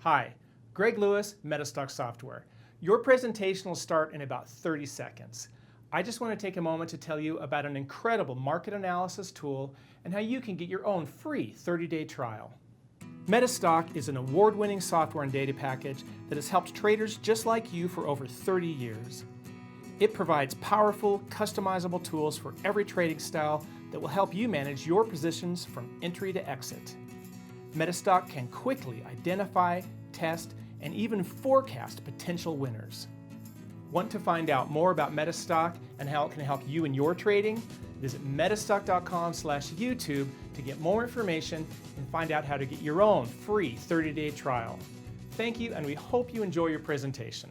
Hi, Greg Lewis, MetaStock Software. Your presentation will start in about 30 seconds. I just want to take a moment to tell you about an incredible market analysis tool and how you can get your own free 30-day trial. MetaStock is an award-winning software and data package that has helped traders just like you for over 30 years. It provides powerful, customizable tools for every trading style that will help you manage your positions from entry to exit. MetaStock can quickly identify, test, and even forecast potential winners. Want to find out more about MetaStock and how it can help you in your trading? Visit metastock.com/YouTube to get more information and find out how to get your own free 30-day trial. Thank you, and we hope you enjoy your presentation.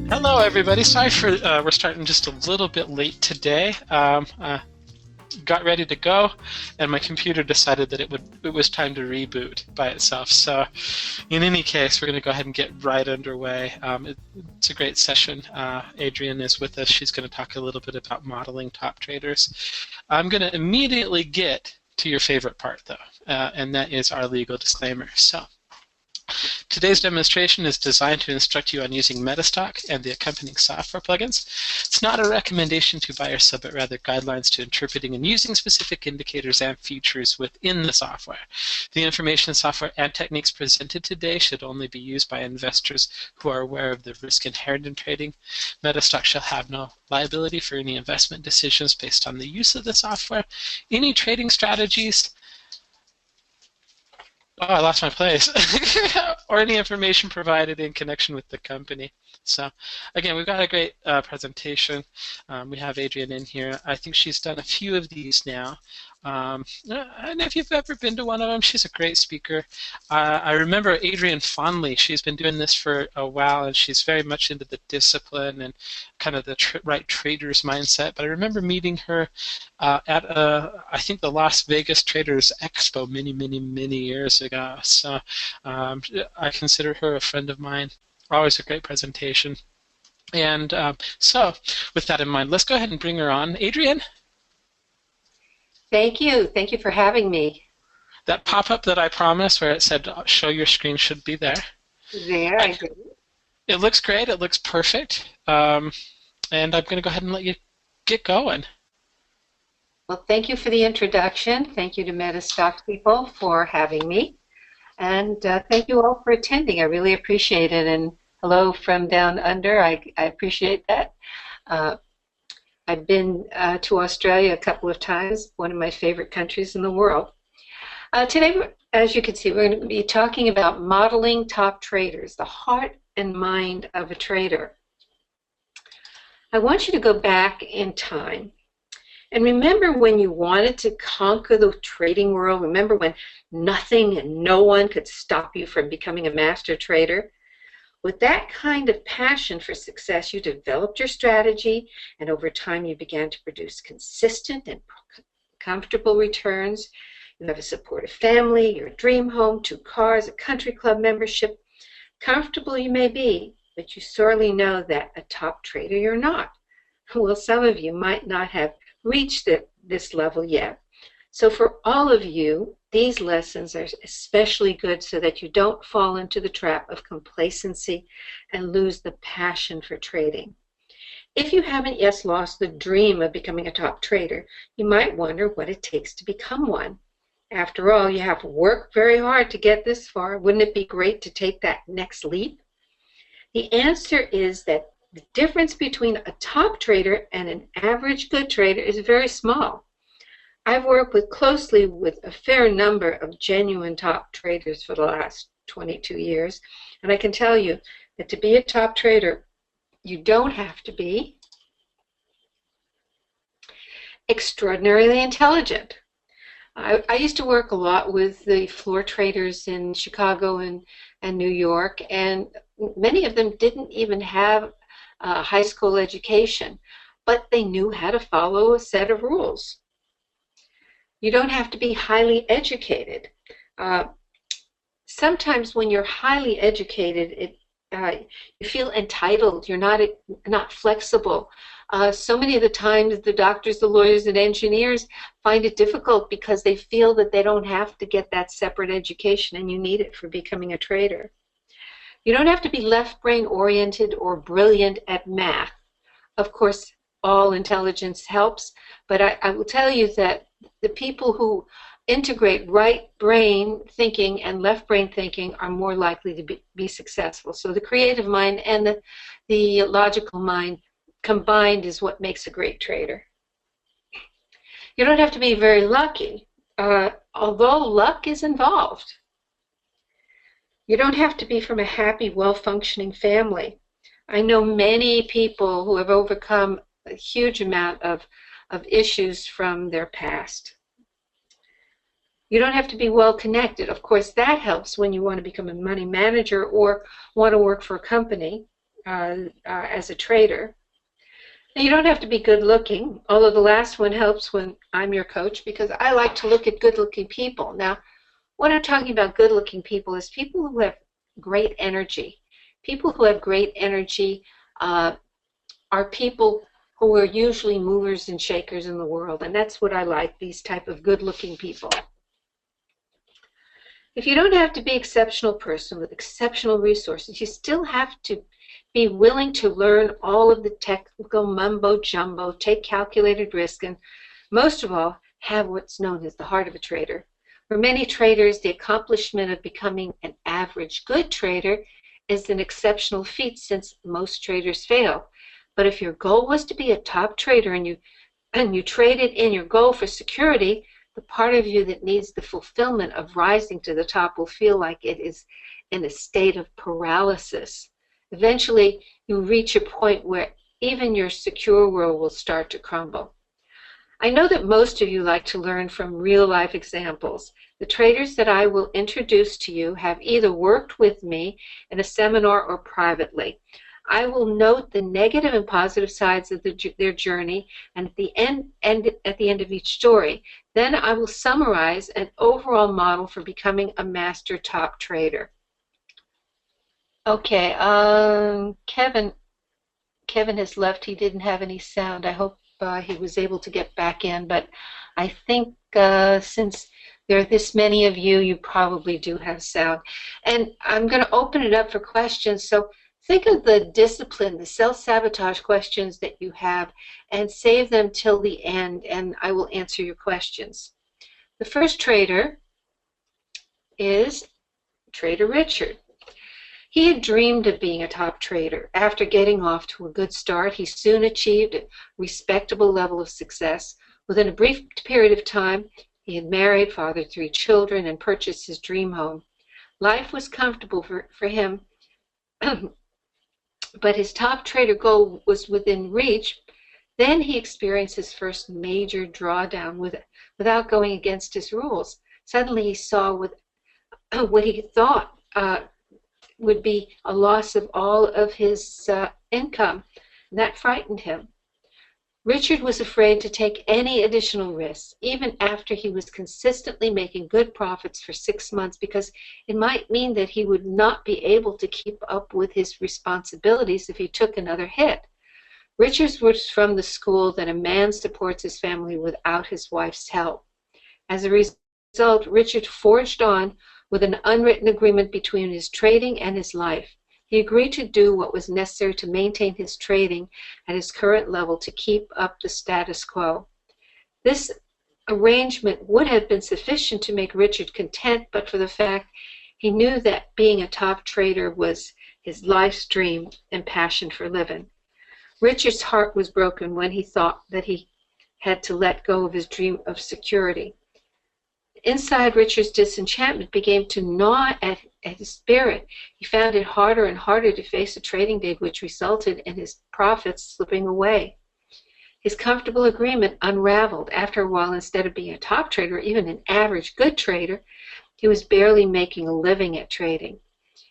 Hello, everybody. Sorry for we're starting just a little bit late today. Got ready to go, and my computer decided that it was time to reboot by itself. So, in any case, we're going to go ahead and get right underway. It's a great session. Adrienne is with us. She's going to talk a little bit about modeling top traders. I'm going to immediately get to your favorite part, though, and that is our legal disclaimer. So. Today's demonstration is designed to instruct you on using MetaStock and the accompanying software plugins. It's not a recommendation to buy or sell, but rather guidelines to interpreting and using specific indicators and features within the software. The information, software, and techniques presented today should only be used by investors who are aware of the risk inherent in trading. MetaStock shall have no liability for any investment decisions based on the use of the software. Any trading strategies I lost my place. Or any information provided in connection with the company. So, again, we've got a great presentation. We have Adrienne in here. I think she's done a few of these now. And if you've ever been to one of them, she's a great speaker. I remember Adrienne fondly. She's been doing this for a while, and she's very much into the discipline and kind of the right trader's mindset. But I remember meeting her at, I think, the Las Vegas Traders Expo many years ago. So I consider her a friend of mine. Always a great presentation. And so, with that in mind, let's go ahead and bring her on. Adrienne? Thank you. Thank you for having me. That pop-up that I promised where it said show your screen should be there. There, I did. It looks great. It looks perfect. And I'm going to go ahead and let you get going. Well, thank you for the introduction. Thank you to MetaStock people for having me. And thank you all for attending. I really appreciate it. And hello from down under. I appreciate that. I've been to Australia a couple of times, one of my favorite countries in the world. Today, as you can see, we're going to be talking about modeling top traders, the heart and mind of a trader. I want you to go back in time and remember when you wanted to conquer the trading world. Remember when nothing and no one could stop you from becoming a master trader? With that kind of passion for success, you developed your strategy, and over time you began to produce consistent and comfortable returns. You have a supportive family, your dream home, 2 cars, a country club membership. Comfortable you may be, but you sorely know that a top trader you're not. Well, some of you might not have reached this level yet. So for all of you, these lessons are especially good so that you don't fall into the trap of complacency and lose the passion for trading. If you haven't yet lost the dream of becoming a top trader, you might wonder what it takes to become one. After all, you have worked very hard to get this far. Wouldn't it be great to take that next leap? The answer is that the difference between a top trader and an average good trader is very small. I've worked closely with a fair number of genuine top traders for the last 22 years, and I can tell you that to be a top trader, you don't have to be extraordinarily intelligent. I used to work a lot with the floor traders in Chicago and New York, and many of them didn't even have a high school education, but they knew how to follow a set of rules. You don't have to be highly educated. Sometimes when you're highly educated, you feel entitled. You're not flexible. So many of the times, the doctors, the lawyers, and engineers find it difficult because they feel that they don't have to get that separate education, and you need it for becoming a trader. You don't have to be left brain oriented or brilliant at math. Of course, all intelligence helps, but I will tell you that the people who integrate right brain thinking and left brain thinking are more likely to be successful. So the creative mind and the logical mind combined is what makes a great trader. You don't have to be very lucky, although luck is involved. You don't have to be from a happy, well-functioning family. I know many people who have overcome a huge amount of issues from their past. You don't have to be well connected. Of course, that helps when you want to become a money manager or want to work for a company as a trader. Now, you don't have to be good looking, although the last one helps when I'm your coach, because I like to look at good looking people. Now, what I'm talking about good looking people is people who have great energy. People who have great energy are people who are usually movers and shakers in the world, and that's what I like, these type of good looking people. If you don't have to be an exceptional person with exceptional resources, you still have to be willing to learn all of the technical mumbo jumbo, take calculated risk, and most of all, have what's known as the heart of a trader. For many traders, the accomplishment of becoming an average good trader is an exceptional feat, since most traders fail. But if your goal was to be a top trader and you traded in your goal for security, the part of you that needs the fulfillment of rising to the top will feel like it is in a state of paralysis. Eventually, you reach a point where even your secure world will start to crumble. I know that most of you like to learn from real-life examples. The traders that I will introduce to you have either worked with me in a seminar or privately. I will note the negative and positive sides of their journey, and at the end of each story, then I will summarize an overall model for becoming a master top trader. Okay, Kevin has left. He didn't have any sound. I hope he was able to get back in, but I think since there are this many of you, you probably do have sound. And I'm going to open it up for questions. So think of the discipline, the self-sabotage questions that you have, and save them till the end, and I will answer your questions. The first trader is Trader Richard. He had dreamed of being a top trader. After getting off to a good start, he soon achieved a respectable level of success. Within a brief period of time, he had married, fathered 3 children, and purchased his dream home. Life was comfortable for him, but his top trader goal was within reach. Then he experienced his first major drawdown without going against his rules. Suddenly he saw what he thought would be a loss of all of his income. And that frightened him. Richard was afraid to take any additional risks, even after he was consistently making good profits for 6 months, because it might mean that he would not be able to keep up with his responsibilities if he took another hit. Richard was from the school that a man supports his family without his wife's help. As a result, Richard forged on with an unwritten agreement between his trading and his life. He agreed to do what was necessary to maintain his trading at his current level to keep up the status quo. This arrangement would have been sufficient to make Richard content, but for the fact he knew that being a top trader was his life's dream and passion for living. Richard's heart was broken when he thought that he had to let go of his dream of security. Inside, Richard's disenchantment began to gnaw at his spirit. He found it harder and harder to face a trading day, which resulted in his profits slipping away. His comfortable agreement unraveled. After a while, instead of being a top trader, or even an average good trader, he was barely making a living at trading.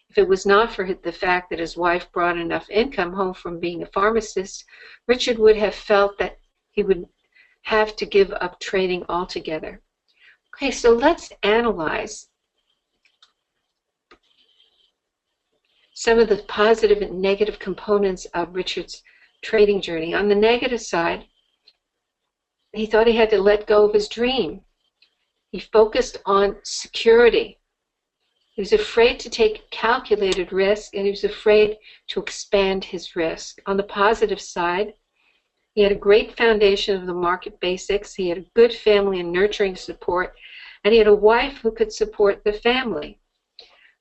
If it was not for the fact that his wife brought enough income home from being a pharmacist, Richard would have felt that he would have to give up trading altogether. Okay, so let's analyze some of the positive and negative components of Richard's trading journey. On the negative side, he thought he had to let go of his dream. He focused on security. He was afraid to take calculated risk, and he was afraid to expand his risk. On the positive side, he had a great foundation of the market basics. He had a good family and nurturing support, and he had a wife who could support the family.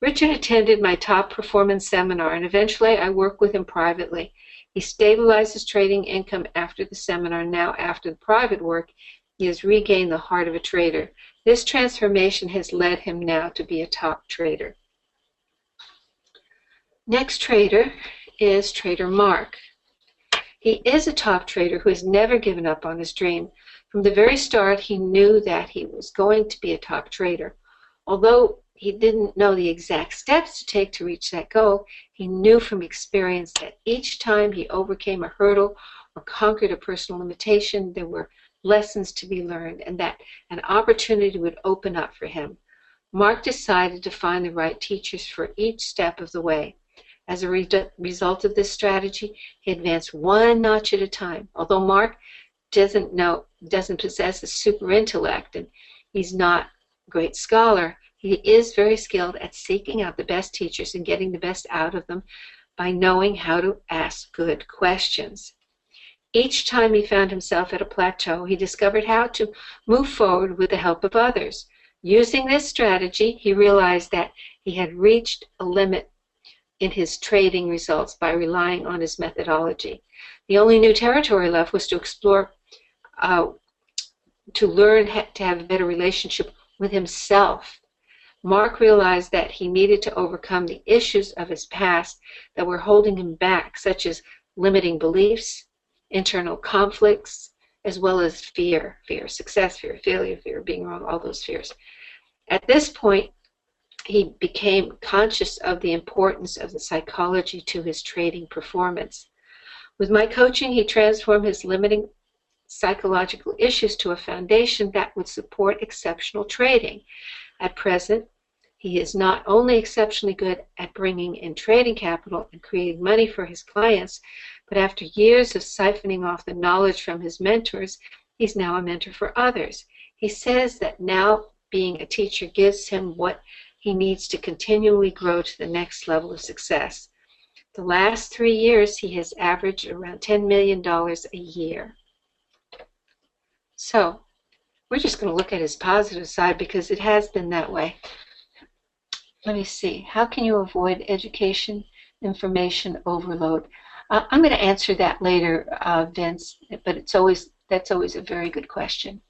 Richard attended my top performance seminar, and eventually I worked with him privately. He stabilized his trading income after the seminar. Now, after the private work, he has regained the heart of a trader. This transformation has led him now to be a top trader. Next trader is Trader Mark. He is a top trader who has never given up on his dream. From the very start, he knew that he was going to be a top trader. Although he didn't know the exact steps to take to reach that goal, he knew from experience that each time he overcame a hurdle or conquered a personal limitation, there were lessons to be learned and that an opportunity would open up for him. Mark decided to find the right teachers for each step of the way. As a result of this strategy, he advanced one notch at a time. Although Mark doesn't possess a super intellect and he's not a great scholar, he is very skilled at seeking out the best teachers and getting the best out of them by knowing how to ask good questions. Each time he found himself at a plateau, he discovered how to move forward with the help of others. Using this strategy, he realized that he had reached a limit in his trading results by relying on his methodology. The only new territory left was to explore, to learn to have a better relationship with himself. Mark realized that he needed to overcome the issues of his past that were holding him back, such as limiting beliefs, internal conflicts, as well as fear, success, fear, failure, fear, being wrong, all those fears. At this point, he became conscious of the importance of the psychology to his trading performance. With my coaching, he transformed his limiting psychological issues to a foundation that would support exceptional trading. At present, he is not only exceptionally good at bringing in trading capital and creating money for his clients, but after years of siphoning off the knowledge from his mentors, he's now a mentor for others. He says that now being a teacher gives him what he needs to continually grow to the next level of success. The last 3 years, he has averaged around $10 million a year. So, we're just going to look at his positive side because it has been that way. Let me see. How can you avoid education information overload? I'm going to answer that later, Vince, but that's always a very good question.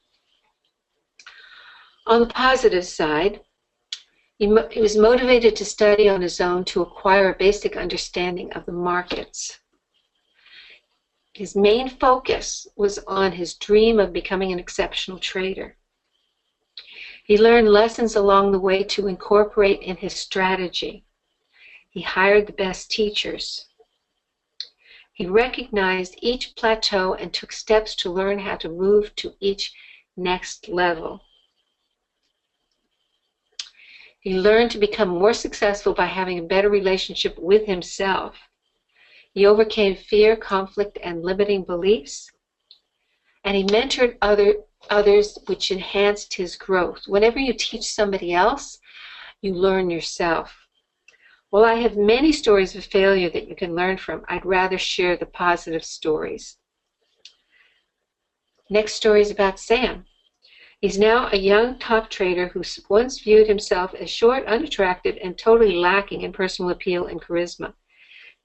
On the positive side, he was motivated to study on his own to acquire a basic understanding of the markets. His main focus was on his dream of becoming an exceptional trader. He learned lessons along the way to incorporate in his strategy. He hired the best teachers. He recognized each plateau and took steps to learn how to move to each next level. He learned to become more successful by having a better relationship with himself. He overcame fear, conflict, and limiting beliefs. And he mentored others, which enhanced his growth. Whenever you teach somebody else, you learn yourself. While I have many stories of failure that you can learn from, I'd rather share the positive stories. Next story is about Sam. He's now a young top trader who once viewed himself as short, unattractive, and totally lacking in personal appeal and charisma.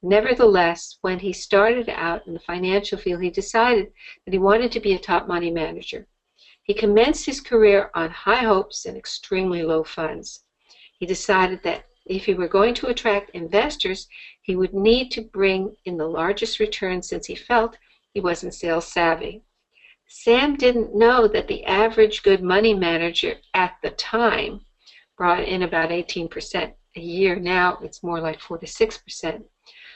Nevertheless, when he started out in the financial field, he decided that he wanted to be a top money manager. He commenced his career on high hopes and extremely low funds. He decided that if he were going to attract investors, he would need to bring in the largest return since he felt he wasn't sales savvy. Sam didn't know that the average good money manager at the time brought in about 18% a year. Now it's more like 4 to 6%.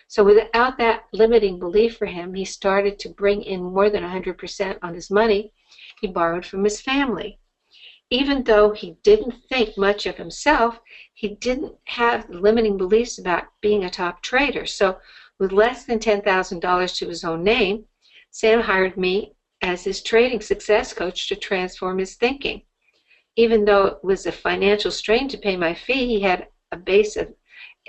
So without that limiting belief for him, he started to bring in more than 100% on his money he borrowed from his family. Even though he didn't think much of himself, he didn't have limiting beliefs about being a top trader. So with less than $10,000 to his own name, Sam hired me as his trading success coach to transform his thinking. Even though it was a financial strain to pay my fee, he had a base of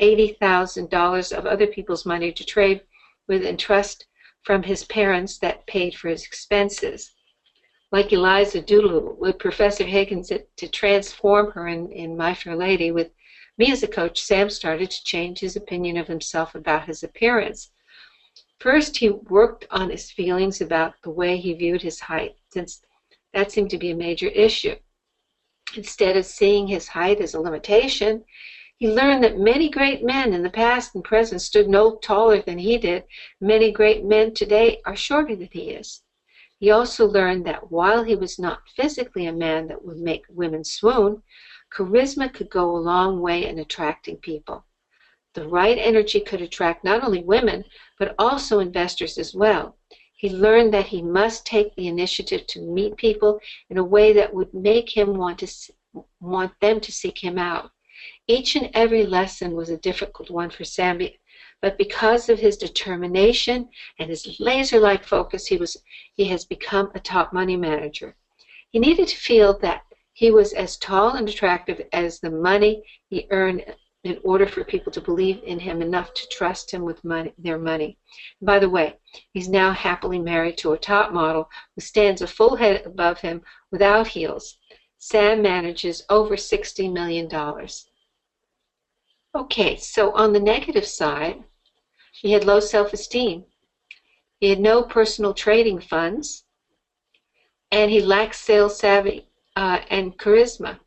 $80,000 of other people's money to trade with and trust from his parents that paid for his expenses. Like Eliza Doolittle with Professor Higgins to transform her in My Fair Lady, with me as a coach, Sam started to change his opinion of himself about his appearance. First, he worked on his feelings about the way he viewed his height, since that seemed to be a major issue. Instead of seeing his height as a limitation, he learned that many great men in the past and present stood no taller than he did. Many great men today are shorter than he is. He also learned that while he was not physically a man that would make women swoon, charisma could go a long way in attracting people. The right energy could attract not only women, but also investors as well. He learned that he must take the initiative to meet people in a way that would make him want them to seek him out. Each and every lesson was a difficult one for Sam, but because of his determination and his laser-like focus, he has become a top money manager. He needed to feel that he was as tall and attractive as the money he earned in order for people to believe in him enough to trust him with their money. And by the way, he's now happily married to a top model who stands a full head above him without heels. Sam manages over $60 million. Okay, so on the negative side, he had low self-esteem. He had no personal trading funds, and he lacked sales savvy and charisma.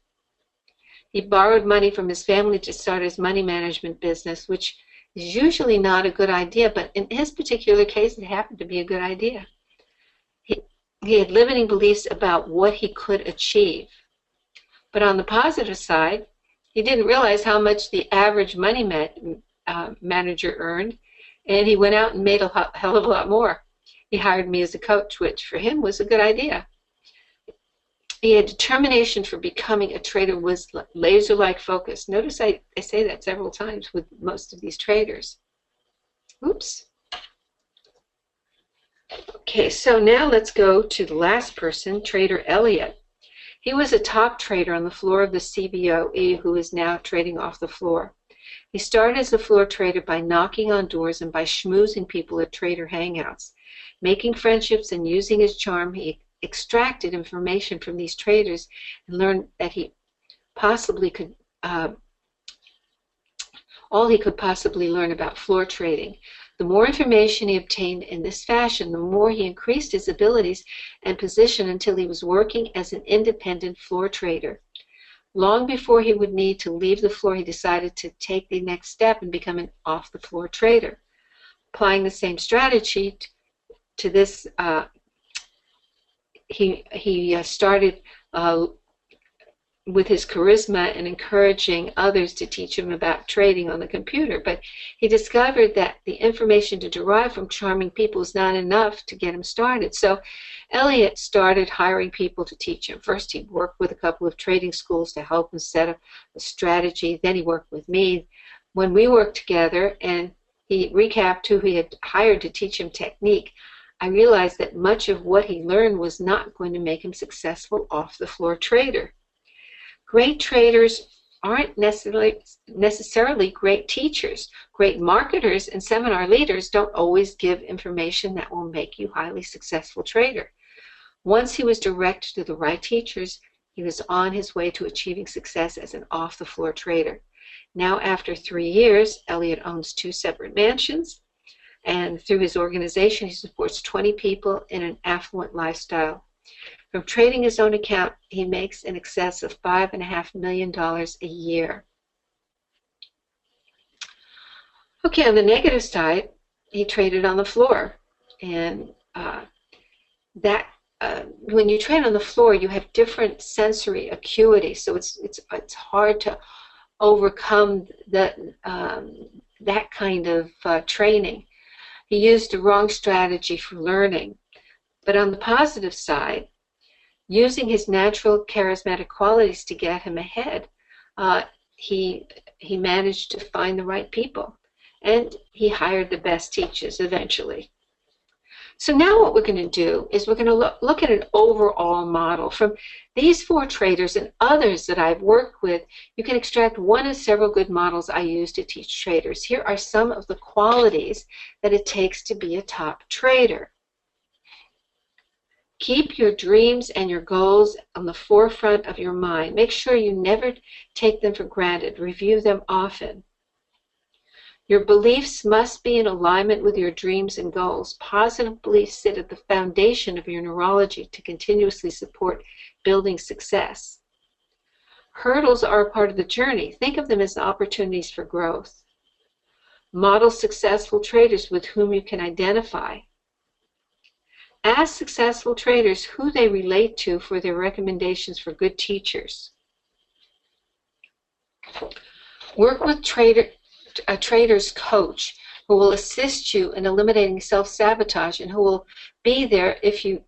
He borrowed money from his family to start his money management business, which is usually not a good idea, but in his particular case, it happened to be a good idea. He had limiting beliefs about what he could achieve. But on the positive side, he didn't realize how much the average money manager earned, and he went out and made a hell of a lot more. He hired me as a coach, which for him was a good idea. He had determination for becoming a trader, was laser-like focus. Notice I say that several times with most of these traders. Oops. Okay, so now let's go to the last person, Trader Elliot. He was a top trader on the floor of the CBOE who is now trading off the floor. He started as a floor trader by knocking on doors and by schmoozing people at trader hangouts. Making friendships and using his charm, he extracted information from these traders and learned that he possibly could, all he could possibly learn about floor trading. The more information he obtained in this fashion, the more he increased his abilities and position until he was working as an independent floor trader. Long before he would need to leave the floor, he decided to take the next step and become an off-the-floor trader. Applying the same strategy to this, he started with his charisma and encouraging others to teach him about trading on the computer. But he discovered that the information to derive from charming people is not enough to get him started. So Elliot started hiring people to teach him. First, he worked with a couple of trading schools to help him set up a strategy. Then he worked with me. When we worked together and he recapped who he had hired to teach him technique, I realized that much of what he learned was not going to make him successful off-the-floor trader. Great traders aren't necessarily great teachers. Great marketers and seminar leaders don't always give information that will make you a highly successful trader. Once he was directed to the right teachers, he was on his way to achieving success as an off-the-floor trader. Now, after 3 years, Elliot owns 2 separate mansions, and through his organization, he supports 20 people in an affluent lifestyle. From trading his own account, he makes in excess of $5.5 million a year. Okay, on the negative side, he traded on the floor, and when you trade on the floor, you have different sensory acuity, so it's hard to overcome that kind of training. He used the wrong strategy for learning. But on the positive side, using his natural charismatic qualities to get him ahead, he managed to find the right people, and he hired the best teachers eventually. So now what we're going to do is we're going to look at an overall model. From these 4 traders and others that I've worked with, you can extract one of several good models I use to teach traders. Here are some of the qualities that it takes to be a top trader. Keep your dreams and your goals on the forefront of your mind. Make sure you never take them for granted. Review them often. Your beliefs must be in alignment with your dreams and goals. Positive beliefs sit at the foundation of your neurology to continuously support building success. Hurdles are a part of the journey. Think of them as opportunities for growth. Model successful traders with whom you can identify. Ask successful traders who they relate to for their recommendations for good teachers. Work with a trader's coach who will assist you in eliminating self-sabotage and who will be there if you,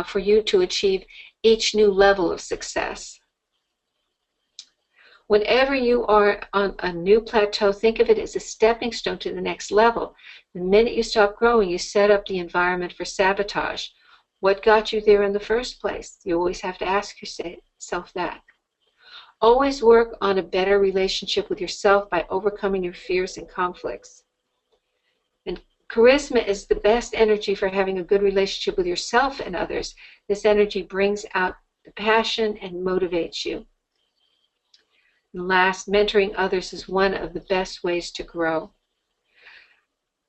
for you to achieve each new level of success. Whenever you are on a new plateau, think of it as a stepping stone to the next level. The minute you stop growing, you set up the environment for sabotage. What got you there in the first place? You always have to ask yourself that. Always work on a better relationship with yourself by overcoming your fears and conflicts. And charisma is the best energy for having a good relationship with yourself and others. This energy brings out the passion and motivates you. And last, mentoring others is one of the best ways to grow.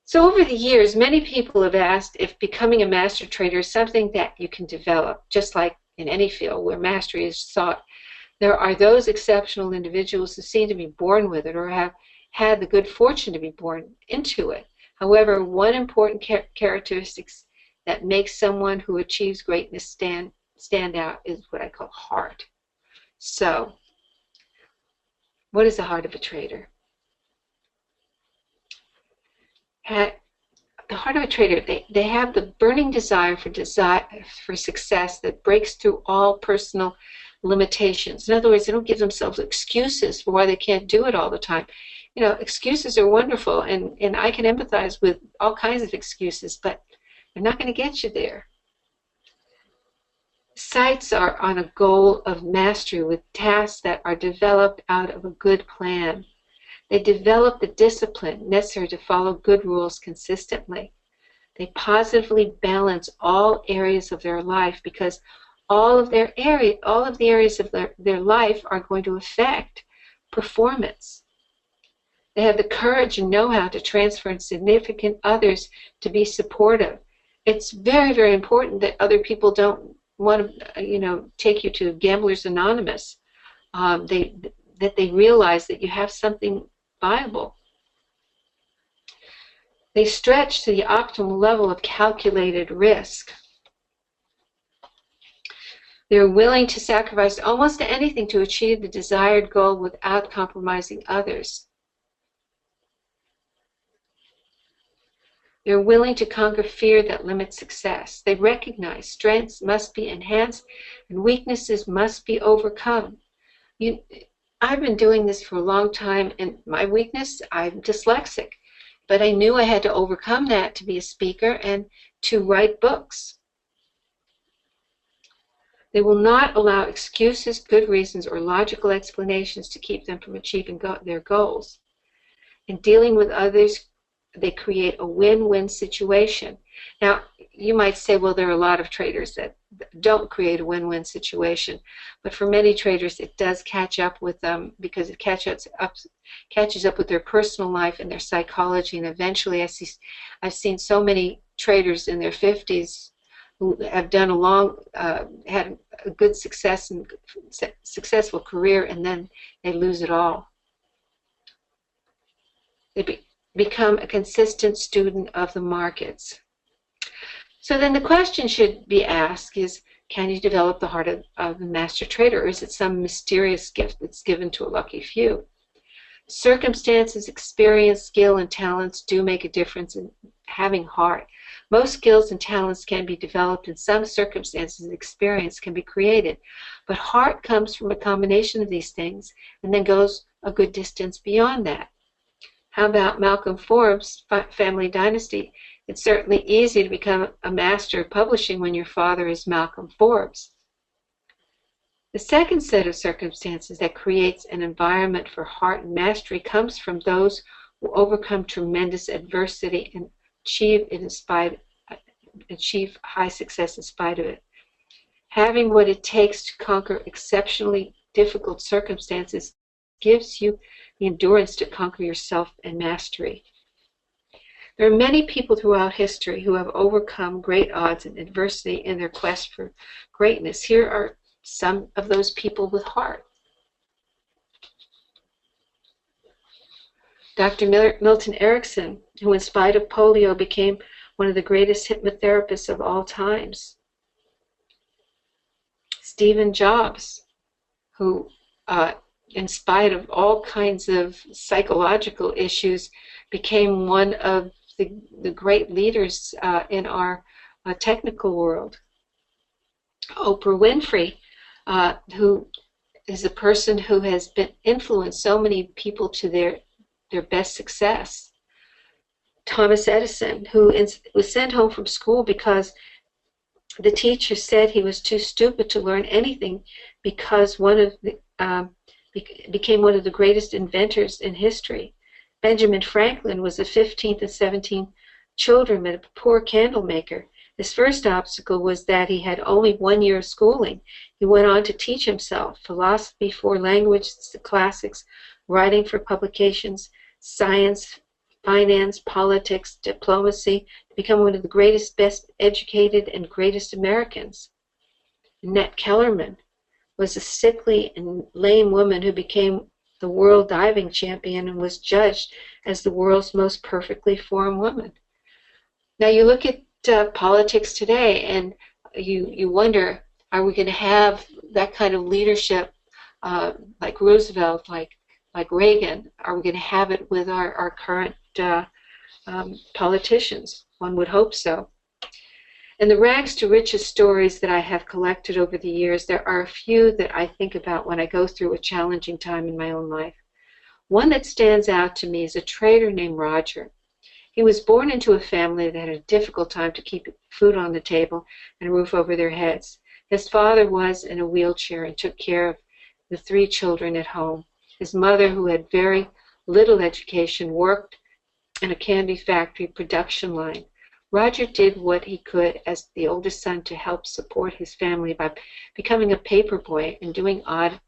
So over the years, many people have asked if becoming a master trader is something that you can develop, just like in any field where mastery is sought. There are those exceptional individuals who seem to be born with it or have had the good fortune to be born into it. However, one important characteristic that makes someone who achieves greatness stand out is what I call heart. So, what is the heart of a trader? The heart of a trader, they have the burning desire for success that breaks through all personal limitations. In other words, they don't give themselves excuses for why they can't do it all the time. You know, excuses are wonderful, and I can empathize with all kinds of excuses, but they're not going to get you there. Sights are on a goal of mastery with tasks that are developed out of a good plan. They develop the discipline necessary to follow good rules consistently. They positively balance all areas of their life because all of the areas of their life are going to affect performance. They have the courage and know-how to transfer and significant others to be supportive. It's very, very important that other people don't want to, take you to Gamblers Anonymous. That they realize that you have something viable. They stretch to the optimal level of calculated risk. They're willing to sacrifice almost anything to achieve the desired goal without compromising others. They're willing to conquer fear that limits success. They recognize strengths must be enhanced and weaknesses must be overcome. I've been doing this for a long time, and my weakness, I'm dyslexic. But I knew I had to overcome that to be a speaker and to write books. They will not allow excuses, good reasons, or logical explanations to keep them from achieving their goals. In dealing with others, they create a win-win situation. Now, you might say, well, there are a lot of traders that don't create a win-win situation, but for many traders, it does catch up with them because it catches up with their personal life and their psychology, and eventually I've seen so many traders in their 50s who have done had a good success and successful career, and then they lose it all. They become a consistent student of the markets. So then the question should be asked is, can you develop the heart of a master trader, or is it some mysterious gift that's given to a lucky few? Circumstances, experience, skill, and talents do make a difference in having heart. Most skills and talents can be developed. In some circumstances, experience can be created. But heart comes from a combination of these things and then goes a good distance beyond that. How about Malcolm Forbes' family dynasty? It's certainly easy to become a master of publishing when your father is Malcolm Forbes. The second set of circumstances that creates an environment for heart and mastery comes from those who overcome tremendous adversity and achieve high success in spite of it. Having what it takes to conquer exceptionally difficult circumstances gives you the endurance to conquer yourself and mastery. There are many people throughout history who have overcome great odds and adversity in their quest for greatness. Here are some of those people with heart. Dr. Milton Erickson, who in spite of polio became one of the greatest hypnotherapists of all times. Stephen Jobs, who in spite of all kinds of psychological issues, became one of the great leaders in our technical world. Oprah Winfrey, who is a person who has been influenced so many people to their best success. Thomas Edison, who was sent home from school because the teacher said he was too stupid to learn anything, because became one of the greatest inventors in history. Benjamin Franklin was the 15th of 17 children and a poor candle maker. His first obstacle was that he had only 1 year of schooling. He went on to teach himself philosophy, 4 languages, the classics, writing for publications, science, finance, politics, diplomacy, to become one of the greatest, best educated, and greatest Americans. Annette Kellerman was a sickly and lame woman who became the world diving champion and was judged as the world's most perfectly formed woman. Now you look at politics today and you wonder, are we going to have that kind of leadership like Roosevelt, like Reagan? Are we going to have it with our current politicians? One would hope so. In the rags to riches stories that I have collected over the years, there are a few that I think about when I go through a challenging time in my own life. One that stands out to me is a trader named Roger. He was born into a family that had a difficult time to keep food on the table and a roof over their heads. His father was in a wheelchair and took care of the 3 children at home. His mother, who had very little education, worked in a candy factory production line. Roger did what he could as the oldest son to help support his family by becoming a paper boy and doing odd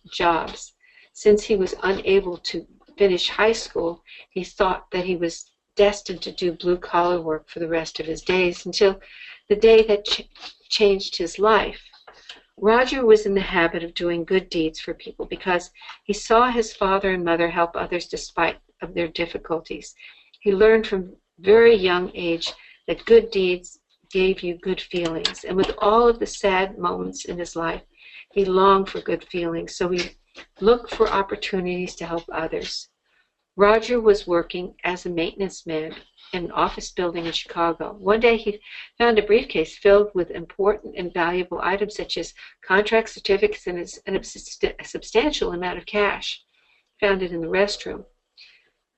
jobs. Since he was unable to finish high school, he thought that he was destined to do blue-collar work for the rest of his days, until the day that changed his life. Roger was in the habit of doing good deeds for people because he saw his father and mother help others despite of their difficulties. He learned from very young age that good deeds gave you good feelings. And with all of the sad moments in his life, he longed for good feelings, so he looked for opportunities to help others. Roger was working as a maintenance man in an office building in Chicago. One day he found a briefcase filled with important and valuable items such as contract certificates and a substantial amount of cash. Found it in the restroom.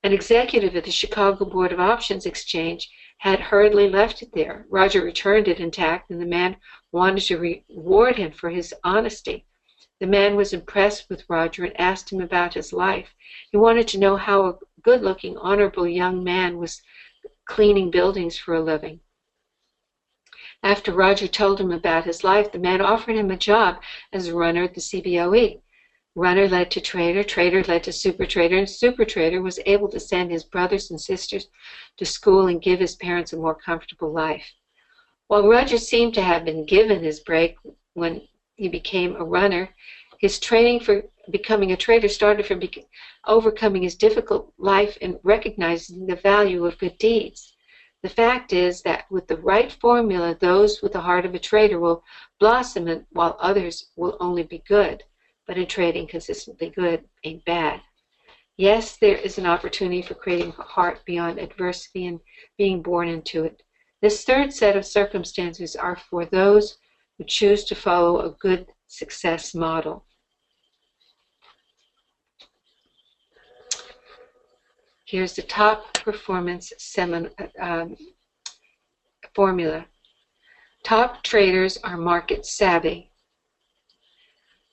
An executive at the Chicago Board of Options Exchange had hurriedly left it there. Roger returned it intact, and the man wanted to reward him for his honesty. The man was impressed with Roger and asked him about his life. He wanted to know how a good-looking, honorable young man was cleaning buildings for a living. After Roger told him about his life, the man offered him a job as a runner at the CBOE. Runner led to trader, trader led to super trader, and super trader was able to send his brothers and sisters to school and give his parents a more comfortable life. While Roger seemed to have been given his break when he became a runner, his training for becoming a trader started from overcoming his difficult life and recognizing the value of good deeds. The fact is that with the right formula, those with the heart of a trader will blossom, while others will only be good. But in trading, consistently good ain't bad. Yes, there is an opportunity for creating a heart beyond adversity and being born into it. This third set of circumstances are for those who choose to follow a good success model. Here's the top performance formula. Top traders are market savvy.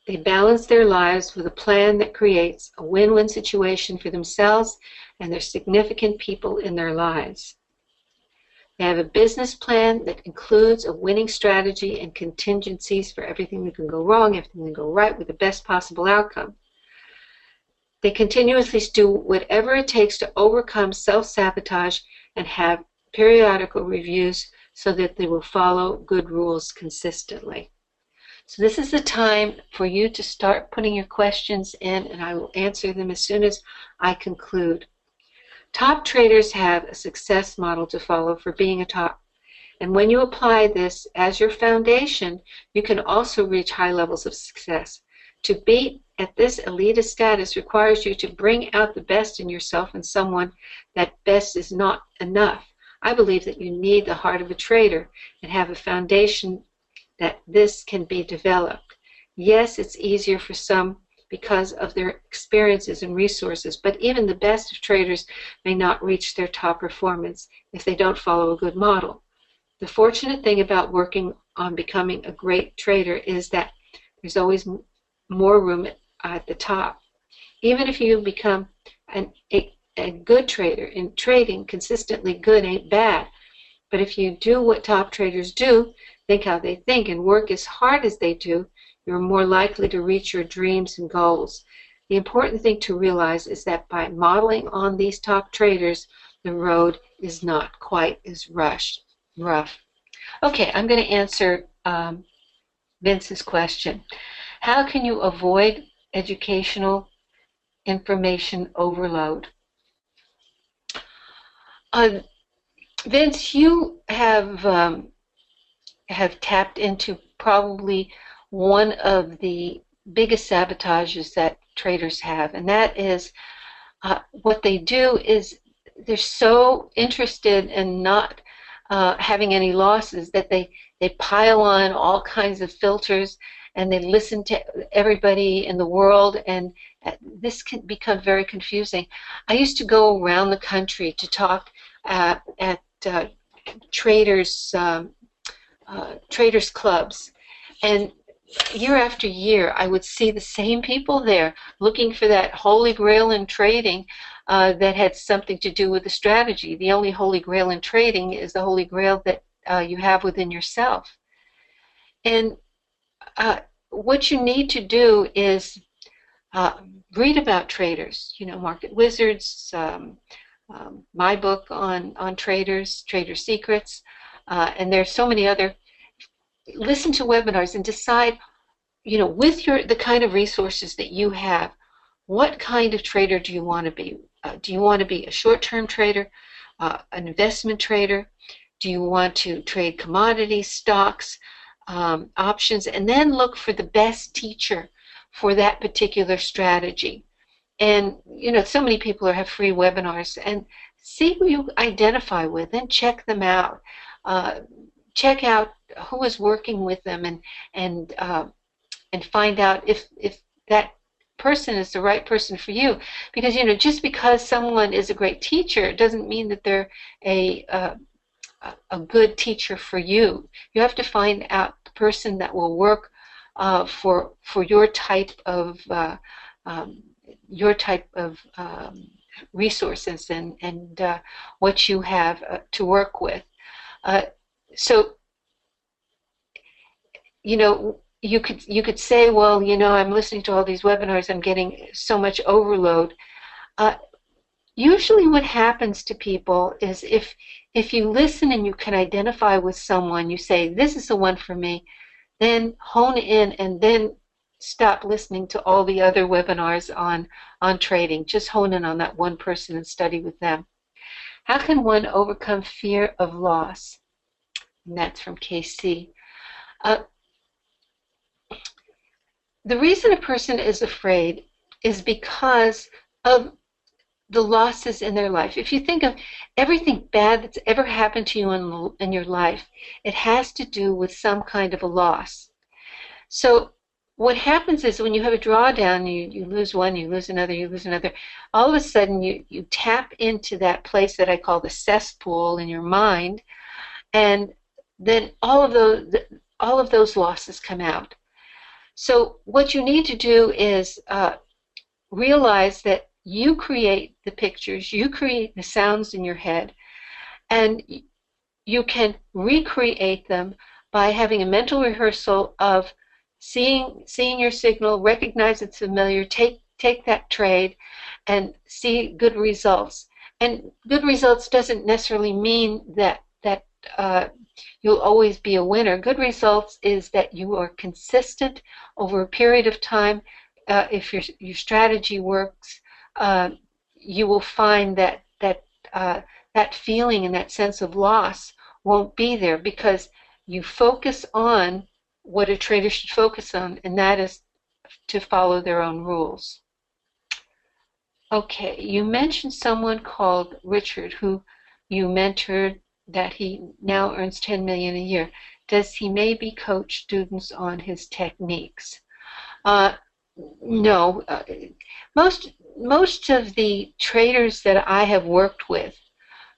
They balance their lives with a plan that creates a win-win situation for themselves and their significant people in their lives. They have a business plan that includes a winning strategy and contingencies for everything that can go wrong, everything that can go right with the best possible outcome. They continuously do whatever it takes to overcome self-sabotage and have periodical reviews so that they will follow good rules consistently. So this is the time for you to start putting your questions in, and I will answer them as soon as I conclude. Top traders have a success model to follow for being a top. And when you apply this as your foundation, you can also reach high levels of success. To be at this elitist status requires you to bring out the best in yourself, and someone that best is not enough. I believe that you need the heart of a trader and have a foundation that this can be developed. Yes, it's easier for some because of their experiences and resources, but even the best of traders may not reach their top performance if they don't follow a good model. The fortunate thing about working on becoming a great trader is that there's always more room at the top. Even if you become a good trader, in trading, consistently good ain't bad. But if you do what top traders do, think how they think, and work as hard as they do, you're more likely to reach your dreams and goals. The important thing to realize is that by modeling on these top traders, the road is not quite as rough. Okay, I'm going to answer Vince's question. How can you avoid educational information overload? Vince, you have tapped into probably one of the biggest sabotages that traders have, and that is what they do is they're so interested in not having any losses that they pile on all kinds of filters and they listen to everybody in the world, and this can become very confusing. I used to go around the country to talk at traders clubs, and year after year I would see the same people there looking for that holy grail in trading that had something to do with the strategy. The only holy grail in trading is the holy grail that you have within yourself. And what you need to do is read about traders, Market Wizards, my book on traders, Trader Secrets, and there's so many other. Listen to webinars and decide, with the kind of resources that you have, what kind of trader do you want to be? Do you want to be a short-term trader, an investment trader? Do you want to trade commodities, stocks, options, and then look for the best teacher for that particular strategy? And so many people have free webinars, and see who you identify with and check them out. Check out who is working with them, and find out if that person is the right person for you. Because just because someone is a great teacher doesn't mean that they're a good teacher for you. You have to find out the person that will work for your type of resources and what you have to work with. So you could say, well, I'm listening to all these webinars, I'm getting so much overload. Usually what happens to people is if you listen and you can identify with someone, you say, this is the one for me, then hone in and then stop listening to all the other webinars on trading. Just hone in on that one person and study with them. How can one overcome fear of loss? And that's from KC. The reason a person is afraid is because of the losses in their life. If you think of everything bad that's ever happened to you in your life, it has to do with some kind of a loss. So what happens is when you have a drawdown, you lose one, you lose another, you lose another. All of a sudden, you tap into that place that I call the cesspool in your mind, and then all of those losses come out. So what you need to do is realize that you create the pictures, you create the sounds in your head, and you can recreate them by having a mental rehearsal of seeing your signal, recognize it's familiar, take that trade, and see good results. And good results doesn't necessarily mean that you'll always be a winner. Good results is that you are consistent over a period of time. If your strategy works, you will find that that feeling and that sense of loss won't be there, because you focus on what a trader should focus on, and that is to follow their own rules. Okay, you mentioned someone called Richard who you mentored, that he now earns $10 million a year. Does he maybe coach students on his techniques? No. Most of the traders that I have worked with,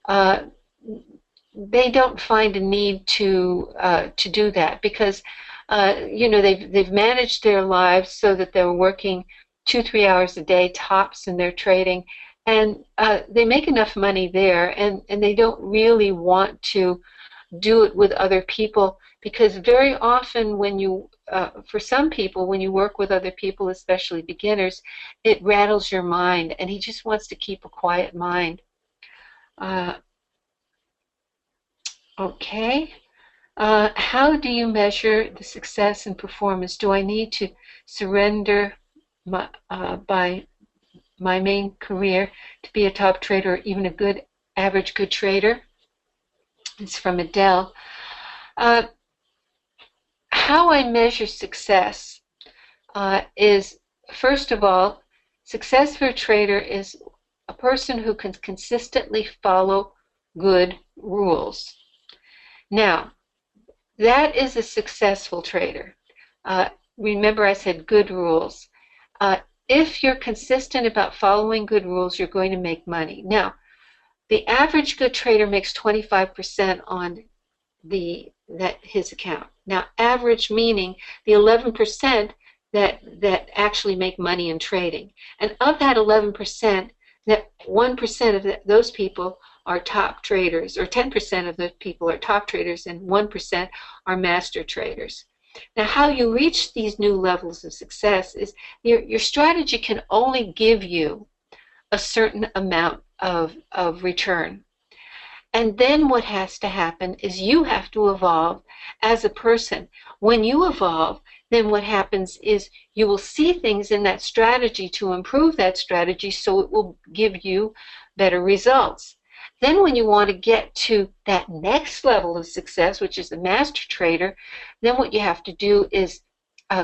they don't find a need to do that, because they've managed their lives so that they're working 2-3 hours a day tops in their trading, and they make enough money there, and they don't really want to do it with other people, because very often when you, for some people, when you work with other people, especially beginners, it rattles your mind, and he just wants to keep a quiet mind. Okay. How do you measure the success and performance? Do I need to surrender by my main career to be a top trader, or even a good, average good trader? It's from Adele. How I measure success is, first of all, success for a trader is a person who can consistently follow good rules. Now, that is a successful trader. Remember, I said good rules. If you're consistent about following good rules, you're going to make money. Now, the average good trader makes 25% on his account. Now, average meaning the 11% that actually make money in trading. And of that 11%, that 1% of those people are top traders, or 10% of the people are top traders, and 1% are master traders. Now, how you reach these new levels of success is your strategy can only give you a certain amount of return. And then what has to happen is you have to evolve as a person. When you evolve, then what happens is you will see things in that strategy to improve that strategy, so it will give you better results. Then when you want to get to that next level of success, which is the master trader, then what you have to do is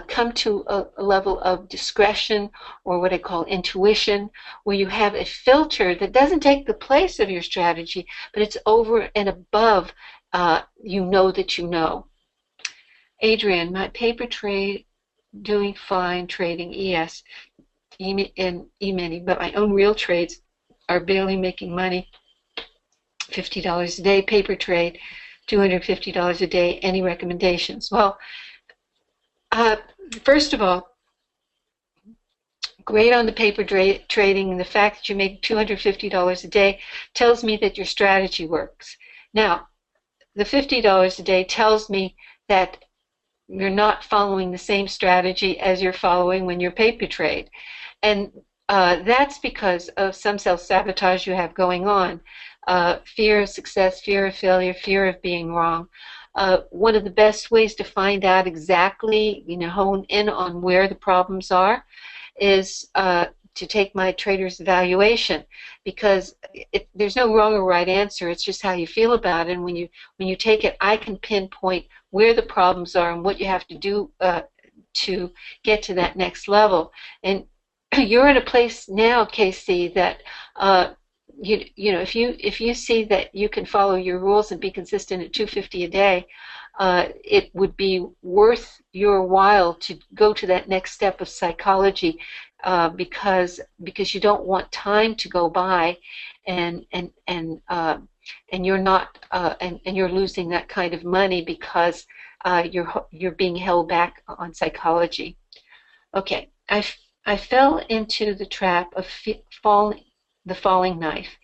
come to a level of discretion, or what I call intuition, where you have a filter that doesn't take the place of your strategy, but it's over and above you know that you know. Adrienne, my paper trade doing fine trading ES and E-mini, but my own real trades are barely making money. $50 a day, paper trade, $250 a day. Any recommendations? Well, first of all, great on the paper trading, and the fact that you make $250 a day tells me that your strategy works. Now, the $50 a day tells me that you're not following the same strategy as you're following when you're paper trade. And that's because of some self-sabotage you have going on. Fear of success, fear of failure, fear of being wrong. One of the best ways to find out exactly, hone in on where the problems are, is to take my trader's evaluation, because there's no wrong or right answer. It's just how you feel about it. And when you take it, I can pinpoint where the problems are and what you have to do to get to that next level. And you're in a place now, Casey, that you know, if you see that you can follow your rules and be consistent at 250 a day, it would be worth your while to go to that next step of psychology, because you don't want time to go by, and you're not and you're losing that kind of money because you're being held back on psychology. Okay, I fell into the trap of the falling knife,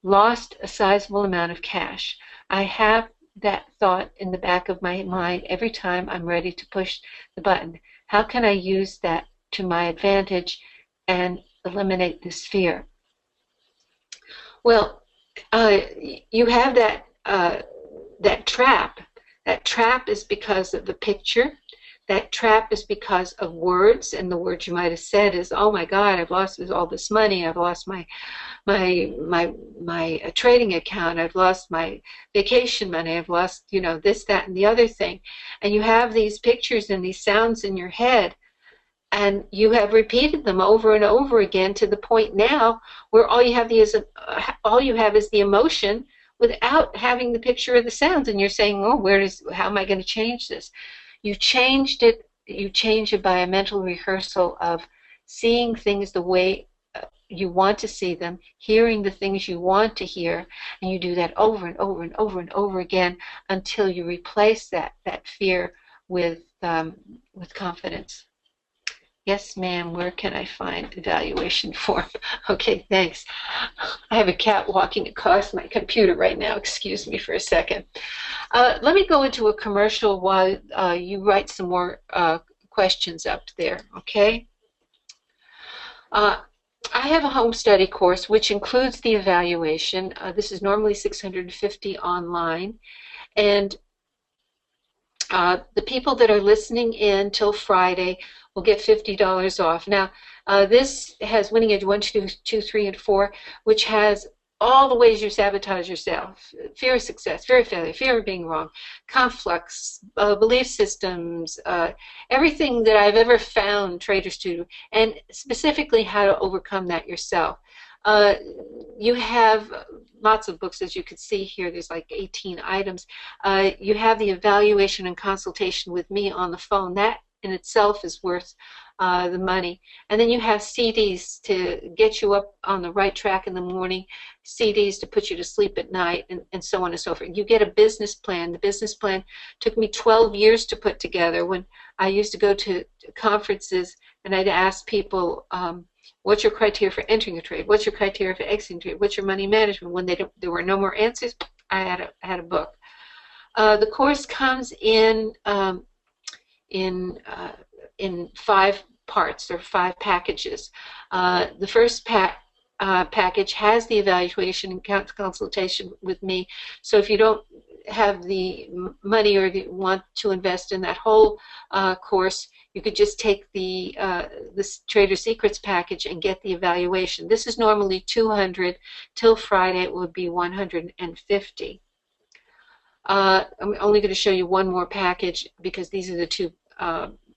lost a sizable amount of cash. I have that thought in the back of my mind every time I'm ready to push the button. How can I use that to my advantage and eliminate this fear? Well, you have that trap. That trap is because of the picture. That trap is because of words, and the words you might have said is, "Oh my God, I've lost all this money. I've lost my trading account. I've lost my vacation money. I've lost, you know, this, that, and the other thing." And you have these pictures and these sounds in your head, and you have repeated them over and over again to the point now where all you have is the emotion without having the picture of the sounds, and you're saying, "Oh, how am I going to change this?" You change it by a mental rehearsal of seeing things the way you want to see them, hearing the things you want to hear, and you do that over and over and over and over again until you replace that fear with confidence. Yes, ma'am, where can I find evaluation form? Okay, thanks. I have a cat walking across my computer right now. Excuse me for a second. Let me go into a commercial while you write some more questions up there, okay? I have a home study course which includes the evaluation. This is normally $650 online, and the people that are listening in till Friday will get $50 off. Now, this has winning edge 1, 2, 3, and 4, which has all the ways you sabotage yourself: fear of success, fear of failure, fear of being wrong, conflicts, belief systems, everything that I've ever found traders to do, and specifically how to overcome that yourself. You have lots of books, as you can see here. There's like 18 items. You have the evaluation and consultation with me on the phone. That in itself is worth the money. And then you have CDs to get you up on the right track in the morning, CDs to put you to sleep at night, and so on and so forth. You get a business plan. The business plan took me 12 years to put together. When I used to go to conferences and I'd ask people, what's your criteria for entering a trade? What's your criteria for exiting a trade? What's your money management? When there were no more answers, I had a book. The course comes in 5 parts, or 5 packages. The first package has the evaluation and consultation with me. So if you don't have the money or want to invest in that whole course, you could just take the Trader Secrets package and get the evaluation. This is normally $200. Till Friday, it would be $150. I'm only going to show you one more package because these are the 2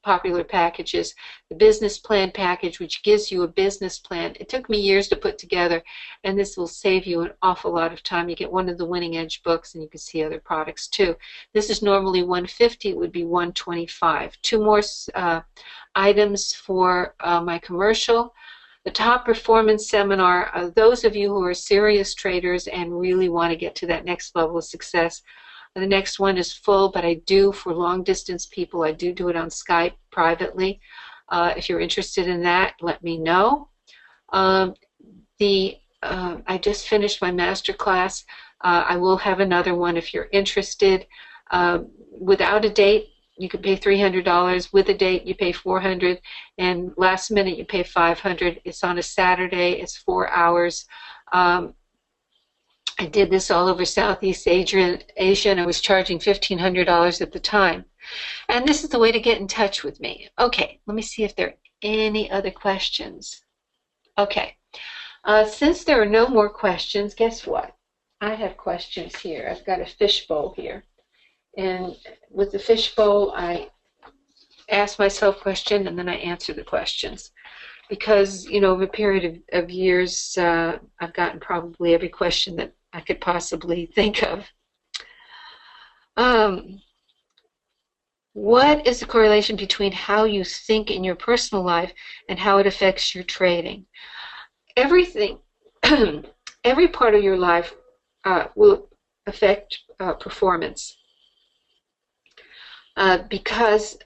popular packages. The business plan package, which gives you a business plan. It took me years to put together, and this will save you an awful lot of time. You get one of the Winning Edge books, and you can see other products too. This is normally $150. It would be $125. 2 more items for my commercial. The Top Performance Seminar. Those of you who are serious traders and really want to get to that next level of success. The next one is full, but I do, for long distance people, I do it on Skype privately. If you're interested in that, let me know. I just finished my master class. I will have another one if you're interested. Without a date, you could pay $300. With a date, you pay $400, and last minute you pay $500. It's on a Saturday. It's 4 hours. I did this all over Southeast Asia, and I was charging $1,500 at the time. And this is the way to get in touch with me. Okay, let me see if there are any other questions. Okay, since there are no more questions, guess what? I have questions here. I've got a fishbowl here. And with the fishbowl, I ask myself questions, and then I answer the questions. because, you know, over a period of years, I've gotten probably every question that I could possibly think of. What is the correlation between how you think in your personal life and how it affects your trading? Everything, every part of your life will affect performance because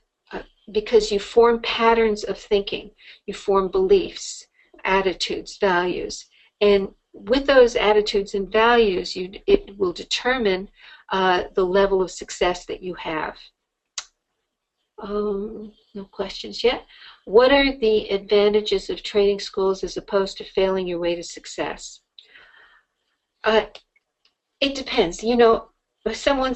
you form patterns of thinking, you form beliefs, attitudes, values, and with those attitudes and values, it will determine the level of success that you have. No questions yet. What are the advantages of trading schools as opposed to failing your way to success? It depends. You know, someone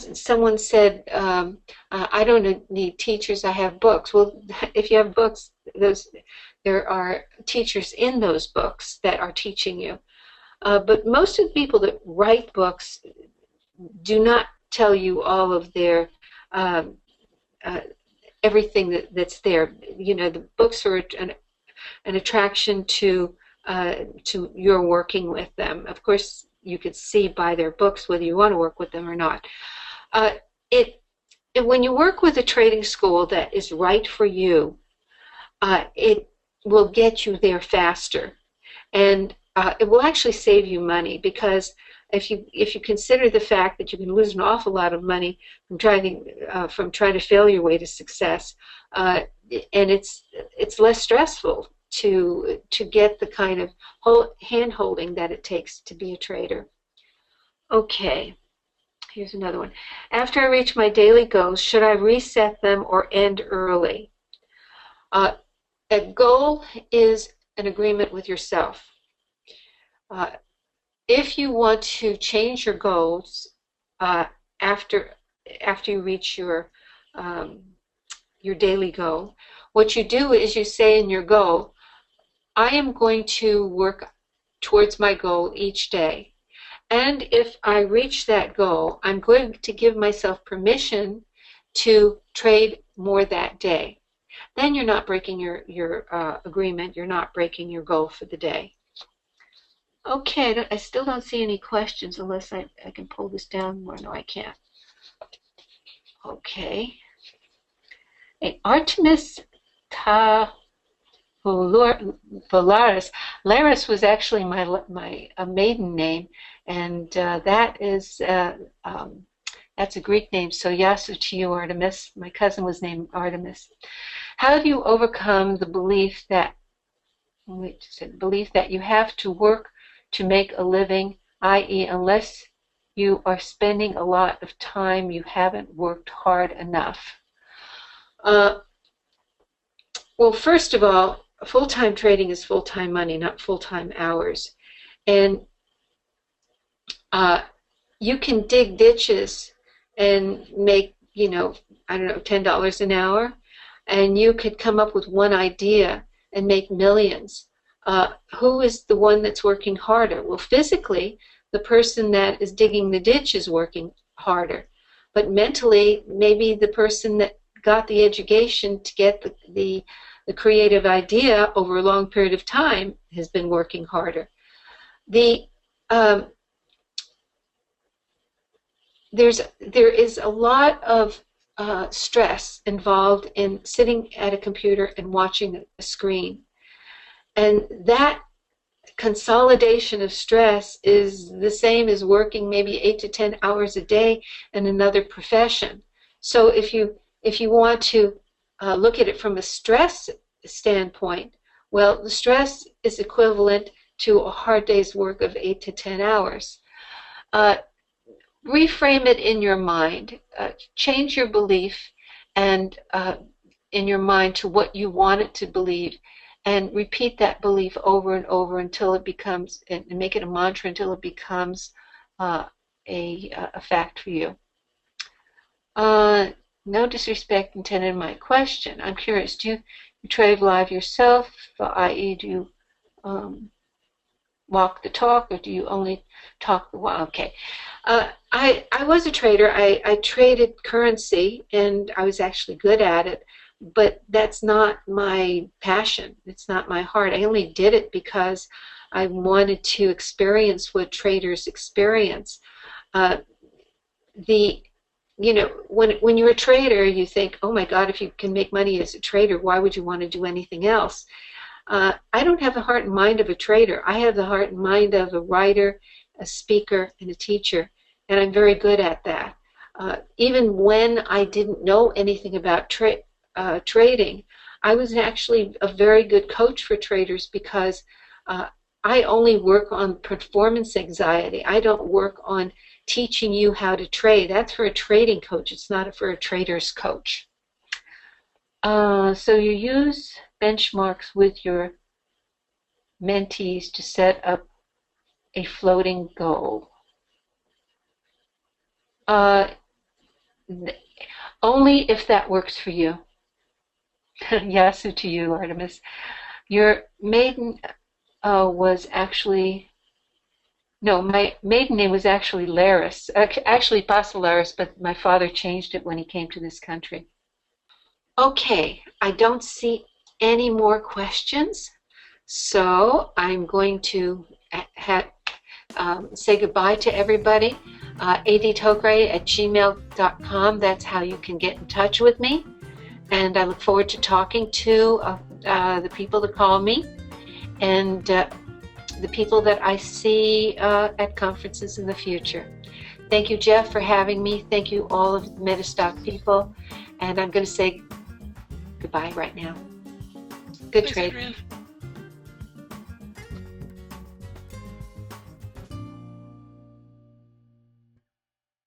said, I don't need teachers, I have books. Well, if you have books, there are teachers in those books that are teaching you. But most of the people that write books do not tell you all of their everything that's there. You know, the books are an attraction to your working with them. Of course, you could see by their books whether you want to work with them or not. When you work with a trading school that is right for you, it will get you there faster, and it will actually save you money, because if you consider the fact that you can lose an awful lot of money from trying to fail your way to success, and it's less stressful to get the kind of hand-holding that it takes to be a trader. Okay, here's another one. After I reach my daily goals, should I reset them or end early? A goal is an agreement with yourself. If you want to change your goals after you reach your daily goal, what you do is you say in your goal, I am going to work towards my goal each day. And if I reach that goal, I'm going to give myself permission to trade more that day. Then you're not breaking your agreement, you're not breaking your goal for the day. Okay, I still don't see any questions unless I can pull this down more. No, I can't. Okay. Hey, Artemis Volaris. Laris was actually my maiden name, and that's a Greek name. So Yasu to you, Artemis. My cousin was named Artemis. How do you overcome the belief that you have to work to make a living, i.e., unless you are spending a lot of time, you haven't worked hard enough? Well, first of all, full-time trading is full-time money, not full-time hours. And you can dig ditches and make, I don't know, $10 an hour, and you could come up with one idea and make millions. Who is the one that's working harder? Well, physically, the person that is digging the ditch is working harder. But mentally, maybe the person that got the education to get the creative idea over a long period of time has been working harder. There is a lot of stress involved in sitting at a computer and watching a screen. And that consolidation of stress is the same as working maybe 8 to 10 hours a day in another profession. So if you want to look at it from a stress standpoint, well, the stress is equivalent to a hard day's work of 8 to 10 hours. Reframe it in your mind. Change your belief and in your mind to what you want it to believe, and repeat that belief over and over until it becomes, and make it a mantra until it becomes a fact for you. No disrespect intended in my question. I'm curious, do you trade live yourself, i.e. do you walk the talk, or do you only talk the walk? Okay. I was a trader. I traded currency, and I was actually good at it. but that's not my passion. It's not my heart. I only did it because I wanted to experience what traders experience. When you're a trader, you think, oh my God, if you can make money as a trader, why would you want to do anything else? I don't have the heart and mind of a trader. I have the heart and mind of a writer, a speaker, and a teacher, and I'm very good at that. Even when I didn't know anything about trading, I was actually a very good coach for traders because I only work on performance anxiety. I don't work on teaching you how to trade. That's for a trading coach. It's not for a trader's coach. So you use benchmarks with your mentees to set up a floating goal. Only if that works for you. Yasu to you, Artemis. Your maiden was actually, no, my maiden name was actually Laris. Actually Basalaris, but my father changed it when he came to this country. Okay, I don't see any more questions, so I'm going to say goodbye to everybody. adtoghraie@gmail.com, that's how you can get in touch with me. And I look forward to talking to the people that call me and the people that I see at conferences in the future. Thank you, Jeff, for having me. Thank you, all of the MetaStock people. And I'm going to say goodbye right now. Good trade. Adrienne.